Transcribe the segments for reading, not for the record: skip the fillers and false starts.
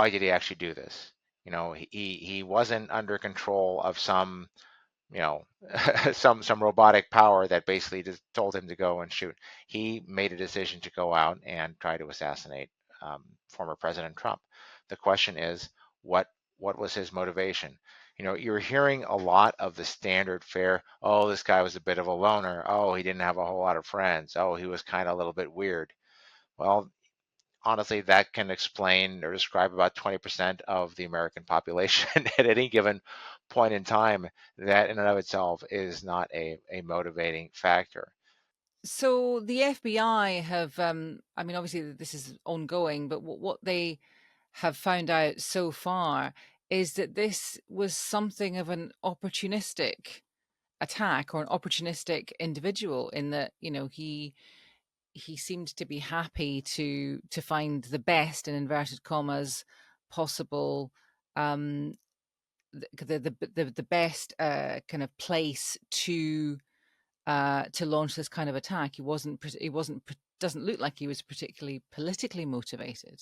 why did he actually do this? He wasn't under control of some, you know, some robotic power that basically just told him to go and shoot. He made a decision to go out and try to assassinate former President Trump. The question is, what what was his motivation? You're hearing a lot of the standard fare. Oh, this guy was a bit of a loner. Oh, he didn't have a whole lot of friends. Oh, he was kind of a little bit weird. Well, honestly, that can explain or describe about 20% of the American population at any given point in time. That in and of itself is not a motivating factor. So the FBI have, I mean, obviously this is ongoing, but what they have found out so far is that this was something of an opportunistic attack or an opportunistic individual in that, he seemed to be happy to find the best in inverted commas possible, um the best kind of place to launch this kind of attack. He wasn't doesn't look like he was particularly politically motivated.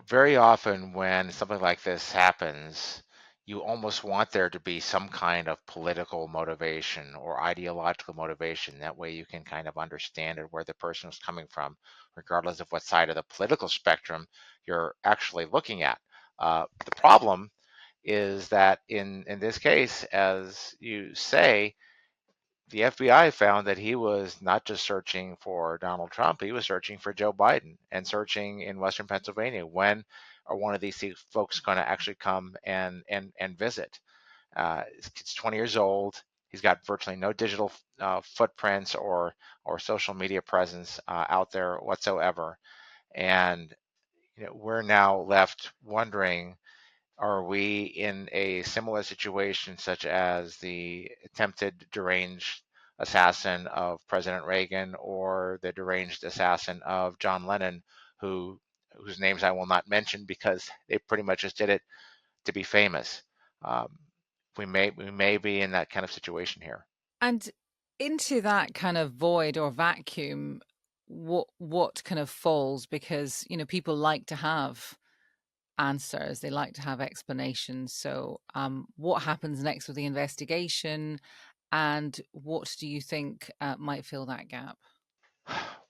Very often when something like this happens, you almost want there to be some kind of political motivation or ideological motivation. That way you can kind of understand it, where the person is coming from, regardless of what side of the political spectrum you're actually looking at. The problem is that in this case, as you say, the FBI found that he was not just searching for Donald Trump, he was searching for Joe Biden and searching in Western Pennsylvania. When are one of these folks going to actually come and visit? This kid's 20 years old. He's got virtually no digital footprints or social media presence out there whatsoever. And we're now left wondering, are we in a similar situation such as the attempted deranged assassin of President Reagan or the deranged assassin of John Lennon, whose names I will not mention because they pretty much just did it to be famous? Um, we may be in that kind of situation here. And into that kind of void or vacuum, what kind of falls? Because people like to have answers, they like to have explanations. So, what happens next with the investigation, and what do you think might fill that gap?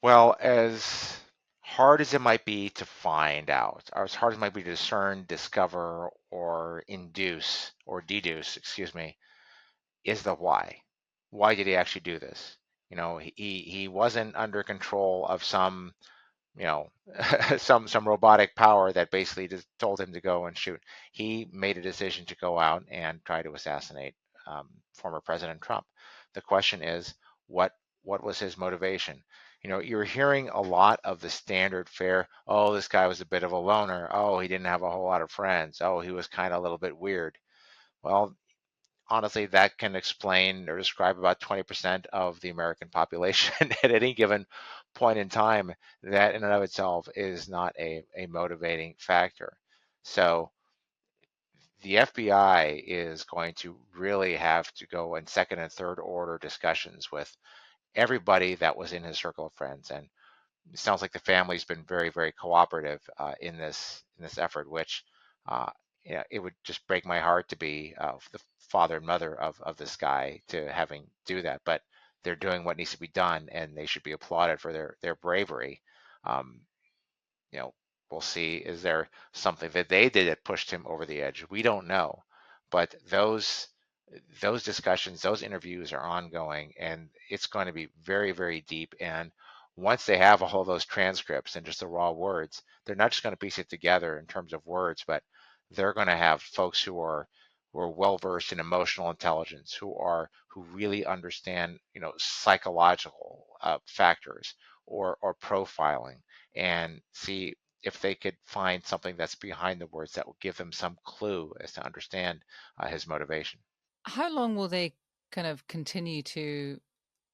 Well, as hard as it might be to find out, or as hard as it might be to discern, discover, or induce, or deduce, excuse me, is the why. Why did he actually do this? He wasn't under control of some, you know, some robotic power that basically just told him to go and shoot. He made a decision to go out and try to assassinate former President Trump. The question is, what what was his motivation? You're hearing a lot of the standard fare. Oh, this guy was a bit of a loner. Oh, he didn't have a whole lot of friends. Oh, he was kind of a little bit weird. Well, honestly, that can explain or describe about 20% of the American population at any given point in time. That in and of itself is not a motivating factor. So the FBI is going to really have to go in second and third order discussions with everybody that was in his circle of friends. And it sounds like the family's been very, very cooperative in this effort, which uh, it would just break my heart to be the father and mother of this guy to having do that. But they're doing what needs to be done, and they should be applauded for their bravery. Um, you know, we'll see. Is there something that they did that pushed him over the edge? We don't know, but those discussions, those interviews are ongoing, and it's going to be very, very deep. And once they have all those transcripts and just the raw words, they're not just going to piece it together in terms of words, but they're going to have folks who are well versed in emotional intelligence, who really understand, psychological factors or profiling, and see if they could find something that's behind the words that will give them some clue as to understand his motivation. How long will they kind of continue to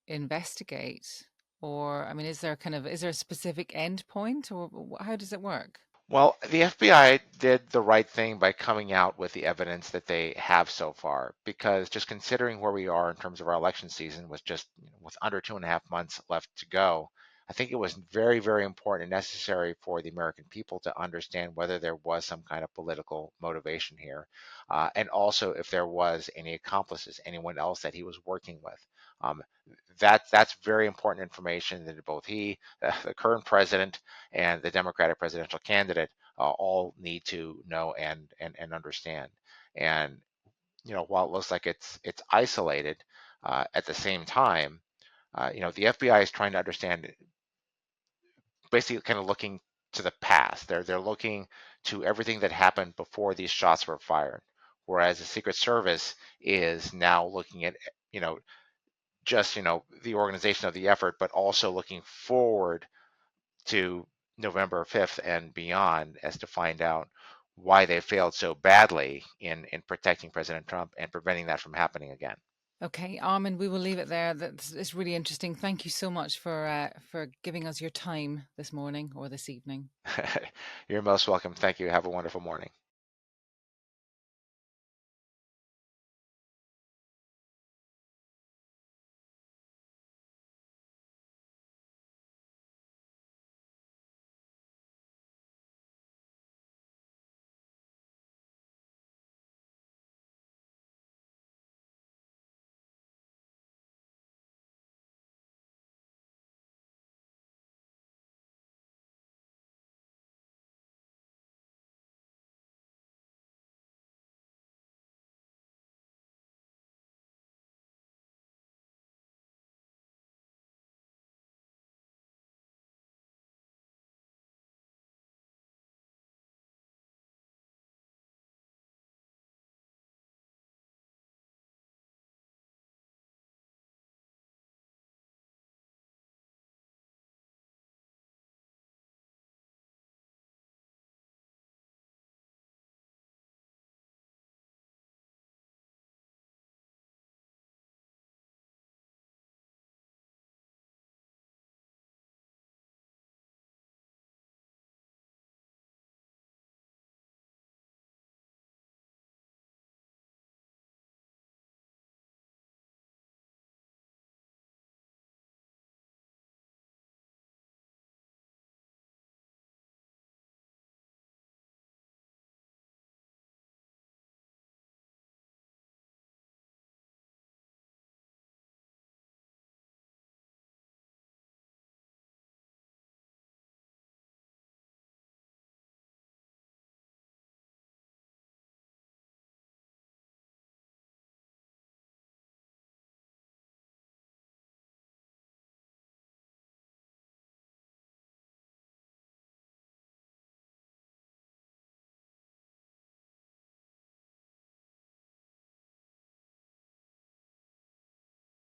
investigate? Or, I mean, is there a specific end point, or how does it work? Well, the FBI did the right thing by coming out with the evidence that they have so far, because just considering where we are in terms of our election season, with just with under 2.5 months left to go, I think it was very, very important and necessary for the American people to understand whether there was some kind of political motivation here, and also if there was any accomplices, anyone else that he was working with. Um, that's very important information that both he, the current president, and the Democratic presidential candidate all need to know and understand. And while it looks like it's isolated, at the same time, the FBI is trying to understand, basically kind of looking to the past. They're looking to everything that happened before these shots were fired, whereas the Secret Service is now looking at you know just the organization of the effort, but also looking forward to November 5th and beyond as to find out why they failed so badly in protecting President Trump and preventing that from happening again. Okay, Armen, we will leave it there. That's it's really interesting. Thank you so much for giving us your time this morning or this evening. You're most welcome. Thank you. Have a wonderful morning.